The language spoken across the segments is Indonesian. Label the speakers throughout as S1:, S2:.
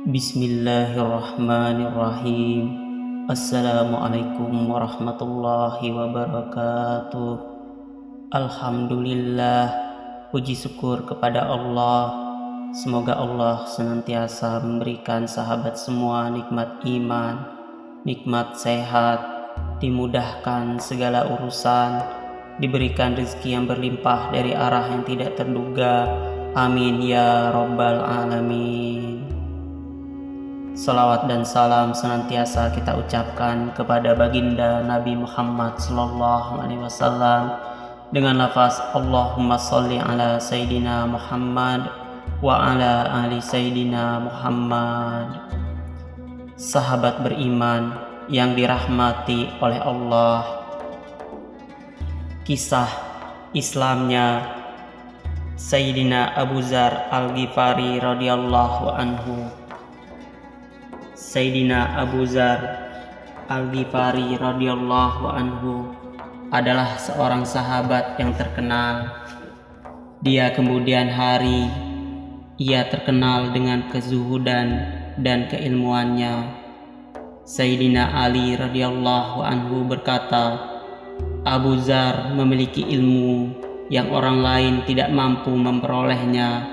S1: Bismillahirrahmanirrahim. Assalamualaikum warahmatullahi wabarakatuh. Alhamdulillah, puji syukur kepada Allah. Semoga Allah senantiasa memberikan sahabat semua nikmat iman, nikmat sehat, dimudahkan segala urusan, diberikan rezeki yang berlimpah dari arah yang tidak terduga. Amin ya rabbal alamin. Salawat dan salam senantiasa kita ucapkan kepada baginda Nabi Muhammad SAW dengan lafaz Allahumma sholli ala Sayyidina Muhammad wa ala ali Sayyidina Muhammad. Sahabat beriman yang dirahmati oleh Allah, kisah Islamnya Sayyidina Abu Dzar Al-Ghifari radhiyallahu anhu. Sayyidina Abu Dzar Al-Ghifari radhiyallahu anhu adalah seorang sahabat yang terkenal. Dia kemudian hari ia terkenal dengan kezuhudan dan keilmuannya. Sayyidina Ali radhiyallahu anhu berkata, Abu Dzar memiliki ilmu yang orang lain tidak mampu memperolehnya,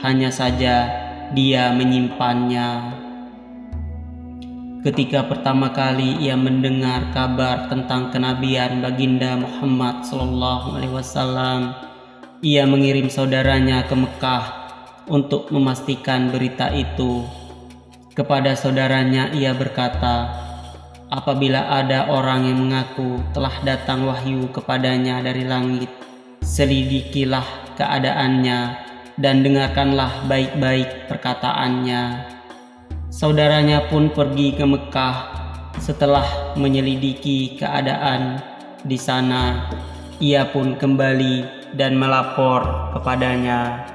S1: hanya saja dia menyimpannya. Ketika pertama kali ia mendengar kabar tentang kenabian baginda Muhammad SAW, ia mengirim saudaranya ke Mekah untuk memastikan berita itu. Kepada saudaranya ia berkata, apabila ada orang yang mengaku telah datang wahyu kepadanya dari langit, selidikilah keadaannya dan dengarkanlah baik-baik perkataannya. Saudaranya pun pergi ke Mekah. Setelah menyelidiki keadaan di sana, ia pun kembali dan melapor kepadanya.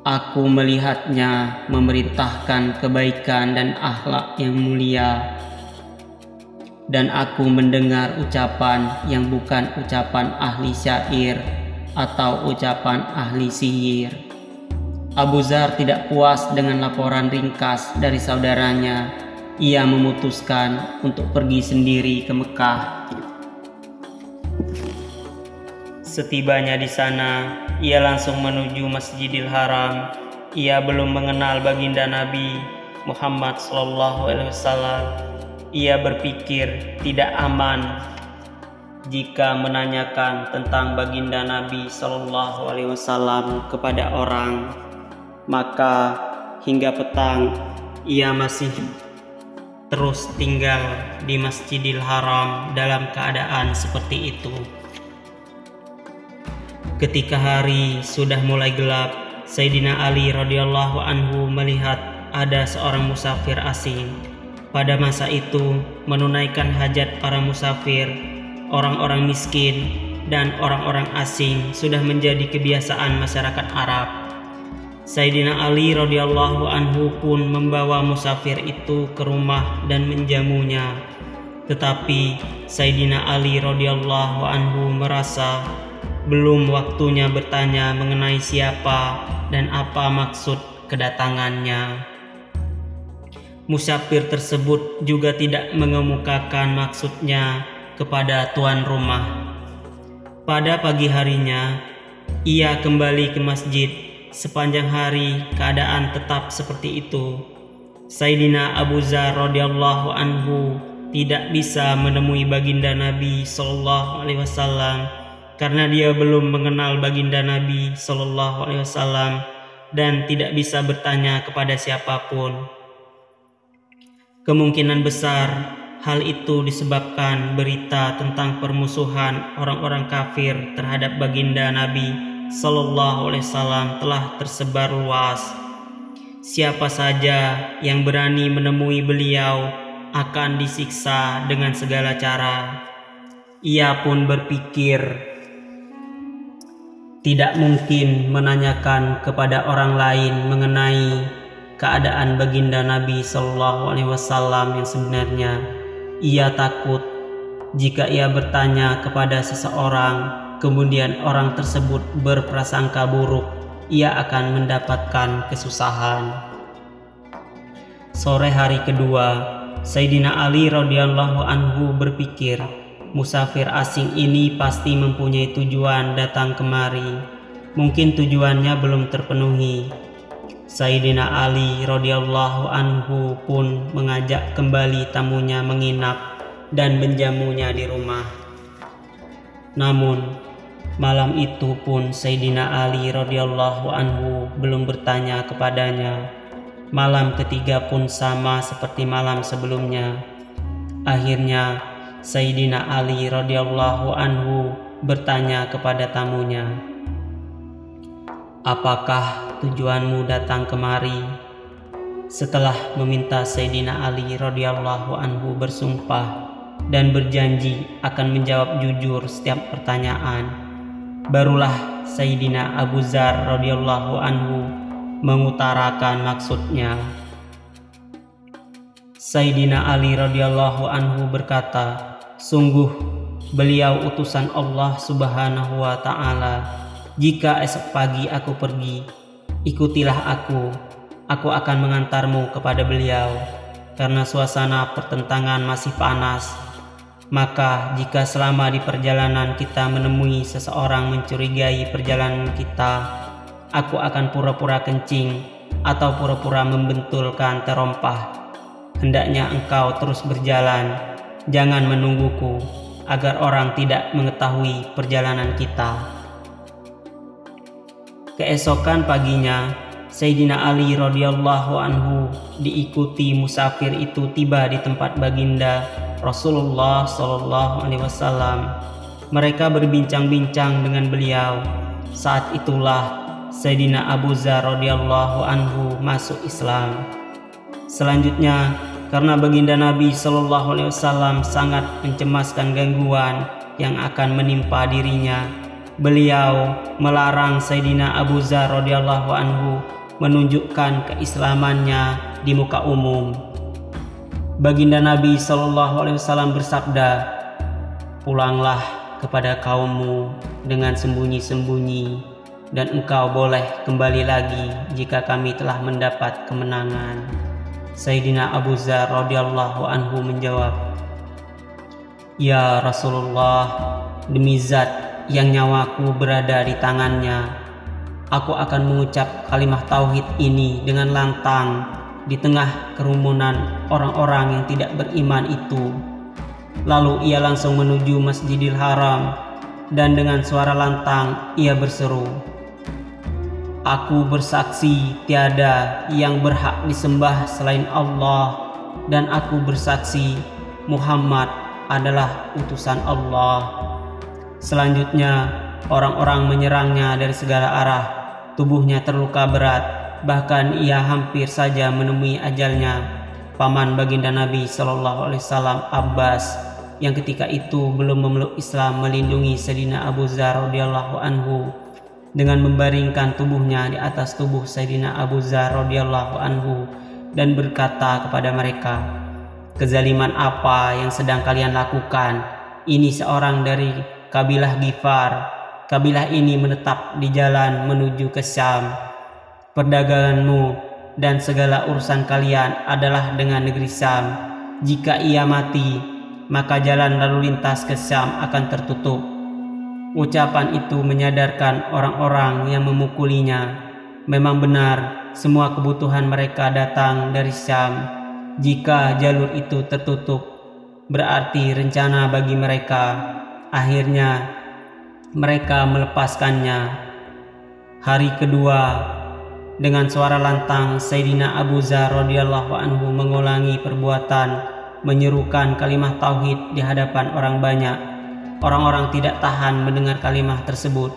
S1: Aku melihatnya memerintahkan kebaikan dan akhlak yang mulia, dan aku mendengar ucapan yang bukan ucapan ahli syair atau ucapan ahli sihir. Abu Dzar tidak puas dengan laporan ringkas dari saudaranya. Ia memutuskan untuk pergi sendiri ke Mekah. Setibanya di sana, ia langsung menuju Masjidil Haram. Ia belum mengenal baginda Nabi Muhammad SAW. Ia berpikir tidak aman jika menanyakan tentang baginda Nabi SAW kepada orang. Maka hingga petang ia masih terus tinggal di Masjidil Haram dalam keadaan seperti itu. Ketika hari sudah mulai gelap, Sayyidina Ali radhiyallahu anhu melihat ada seorang musafir asing. Pada masa itu, menunaikan hajat para musafir, orang-orang miskin, dan orang-orang asing sudah menjadi kebiasaan masyarakat Arab. Sayyidina Ali radhiyallahu anhu pun membawa musafir itu ke rumah dan menjamunya. Tetapi Sayyidina Ali radhiyallahu anhu merasa belum waktunya bertanya mengenai siapa dan apa maksud kedatangannya. Musafir tersebut juga tidak mengemukakan maksudnya kepada tuan rumah. Pada pagi harinya, ia kembali ke masjid. Sepanjang hari keadaan tetap seperti itu. Sayyidina Abu Dzar radhiyallahu anhu tidak bisa menemui baginda Nabi SAW karena dia belum mengenal baginda Nabi SAW dan tidak bisa bertanya kepada siapapun. Kemungkinan besar hal itu disebabkan berita tentang permusuhan orang-orang kafir terhadap baginda Nabi SAW telah tersebar luas. Siapa saja yang berani menemui beliau akan disiksa dengan segala cara. Ia pun berpikir, tidak mungkin menanyakan kepada orang lain mengenai keadaan baginda Nabi SAW yang sebenarnya. Ia takut jika ia bertanya kepada seseorang kemudian orang tersebut berprasangka buruk, ia akan mendapatkan kesusahan. Sore hari kedua, Sayyidina Ali radhiyallahu anhu berpikir, musafir asing ini pasti mempunyai tujuan datang kemari. Mungkin tujuannya belum terpenuhi. Sayyidina Ali radhiyallahu anhu pun mengajak kembali tamunya menginap dan menjamunya di rumah. Namun malam itu pun Sayyidina Ali radhiyallahu anhu belum bertanya kepadanya. Malam ketiga pun sama seperti malam sebelumnya. Akhirnya Sayyidina Ali radhiyallahu anhu bertanya kepada tamunya, "Apakah tujuanmu datang kemari?" Setelah meminta Sayyidina Ali radhiyallahu anhu bersumpah dan berjanji akan menjawab jujur setiap pertanyaan, barulah Sayyidina Abu Dzar radhiyallahu anhu mengutarakan maksudnya. Sayyidina Ali radhiyallahu anhu berkata, "Sungguh beliau utusan Allah subhanahu wa ta'ala. Jika esok pagi aku pergi, ikutilah aku. Aku akan mengantarmu kepada beliau. Karena suasana pertentangan masih panas, maka jika selama di perjalanan kita menemui seseorang mencurigai perjalanan kita, aku akan pura-pura kencing atau pura-pura membentulkan terompah. Hendaknya engkau terus berjalan, jangan menungguku, agar orang tidak mengetahui perjalanan kita." Keesokan paginya, Sayyidina Ali radhiyallahu anhu diikuti musafir itu tiba di tempat baginda Rasulullah sallallahu alaihi wasallam. Mereka berbincang-bincang dengan beliau. Saat itulah Sayyidina Abu Dzar radhiyallahu anhu masuk Islam. Selanjutnya, karena baginda Nabi sallallahu alaihi wasallam sangat mencemaskan gangguan yang akan menimpa dirinya, beliau melarang Sayyidina Abu Dzar radhiyallahu anhu menunjukkan keislamannya di muka umum. Baginda Nabi sallallahu alaihi wasallam bersabda, "Pulanglah kepada kaummu dengan sembunyi-sembunyi, dan engkau boleh kembali lagi jika kami telah mendapat kemenangan." Sayyidina Abu Dzar radhiyallahu anhu menjawab, "Ya Rasulullah, demi zat yang nyawaku berada di tangannya, aku akan mengucap kalimat tauhid ini dengan lantang di tengah kerumunan orang-orang yang tidak beriman itu." Lalu ia langsung menuju Masjidil Haram dan dengan suara lantang ia berseru, "Aku bersaksi tiada yang berhak disembah selain Allah, dan aku bersaksi Muhammad adalah utusan Allah." Selanjutnya orang-orang menyerangnya dari segala arah. Tubuhnya terluka berat, bahkan ia hampir saja menemui ajalnya. Paman baginda Nabi sallallahu alaihi wasallam, Abbas, yang ketika itu belum memeluk Islam, melindungi Sayyidina Abu Dzar radhiyallahu anhu dengan membaringkan tubuhnya di atas tubuh Sayyidina Abu Dzar radhiyallahu anhu dan berkata kepada mereka, "Kezaliman apa yang sedang kalian lakukan? Ini seorang dari kabilah Ghifar. Kabilah ini menetap di jalan menuju ke Syam. Perdaganganmu dan segala urusan kalian adalah dengan negeri Syam. Jika ia mati, maka jalan lalu lintas ke Syam akan tertutup." Ucapan itu menyadarkan orang-orang yang memukulinya. Memang benar, semua kebutuhan mereka datang dari Syam. Jika jalur itu tertutup, berarti rencana bagi mereka. Akhirnya mereka melepaskannya. Hari kedua, dengan suara lantang Sayyidina Abu Dzar radhiyallahu anhu mengulangi perbuatan menyerukan kalimat tauhid di hadapan orang banyak. Orang-orang tidak tahan mendengar kalimat tersebut.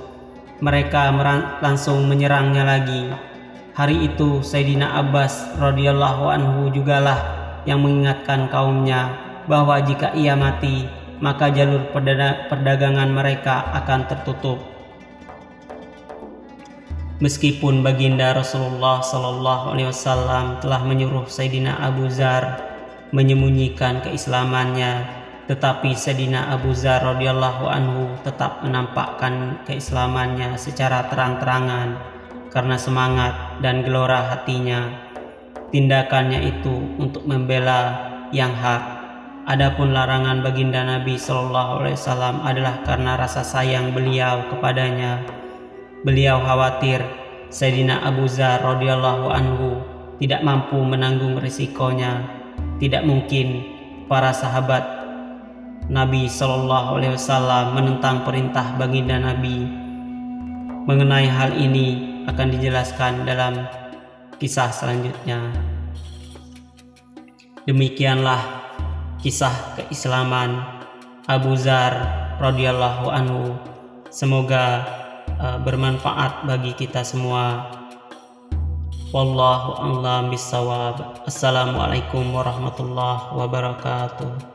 S1: Mereka langsung menyerangnya lagi. Hari itu Sayyidina Abbas radhiyallahu anhu jugalah yang mengingatkan kaumnya bahwa jika ia mati, maka jalur perdagangan mereka akan tertutup. Meskipun baginda Rasulullah sallallahu alaihi wasallam telah menyuruh Sayyidina Abu Dzar menyembunyikan keislamannya, tetapi Sayyidina Abu Dzar radhiyallahu anhu tetap menampakkan keislamannya secara terang-terangan karena semangat dan gelora hatinya. Tindakannya itu untuk membela yang hak. Adapun larangan baginda Nabi Shallallahu Alaihi Wasallam adalah karena rasa sayang beliau kepadanya. Beliau khawatir Sayyidina Abu Dzar radhiyallahu anhu tidak mampu menanggung risikonya. Tidak mungkin para sahabat Nabi Shallallahu Alaihi Wasallam menentang perintah baginda Nabi. Mengenai hal ini akan dijelaskan dalam kisah selanjutnya. Demikianlah kisah keislaman Abu Dzar radhiyallahu anhu. Semoga bermanfaat bagi kita semua. Wallahu a'lam bishawab. Assalamualaikum warahmatullahi wabarakatuh.